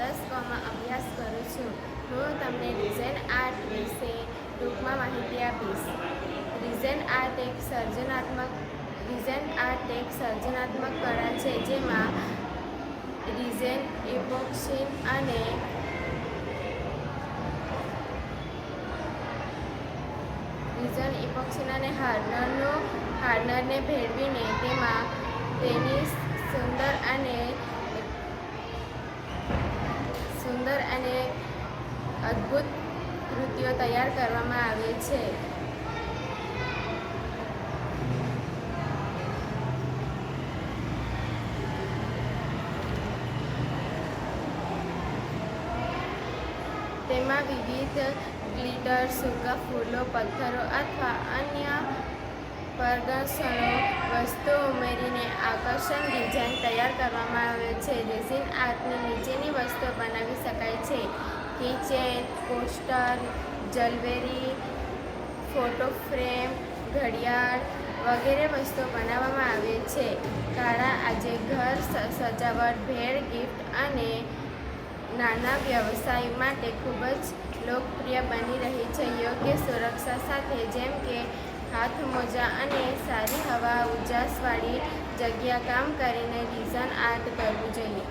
10વામાં અભ્યાસ કરું છું. હું તમને ડિઝાઇન આર્ટ વિશે ટૂંકમાં માહિતી આપીશ. ડિઝાઇન આર્ટ એક સર્જનાત્મક કળા છે જેમાં રીઝન, ઇપોક્સી અને હાર્ડનરને ભેળવીને તેમાં તેની સુંદર અને અદ્ભુત કૃતિઓ તૈયાર કરવામાં આવે છે. તેમાં વિવિધ ગ્લિટર, સૂકા ફૂલો, પથ્થરો અથવા અન્ય પ્રદર્શનો વસ્તુઓ ઉમેરીને આકર્ષક ડિઝાઇન તૈયાર કરવામાં આવે છે. રેઝિન આર્ટની નીચેની વસ્તુઓ બનાવી શકાય છે: કીચેન, પોસ્ટર, જ્વેલરી, ફોટો ફ્રેમ, ઘડિયાળ વગેરે વસ્તુઓ બનાવવામાં આવે છે. કળા આજે ઘર સજાવટ, ભેટ, ગિફ્ટ અને નાના વ્યવસાય માટે ખૂબ જ લોકપ્રિય બની રહી છે. યોગ્ય સુરક્ષા સાથે, જેમ કે હાથમોજા અને સારી હવા ઉજાસવાળી જગ્યાએ કામ કરીને ડિઝાઇન આર્ટ કરવું જોઈએ.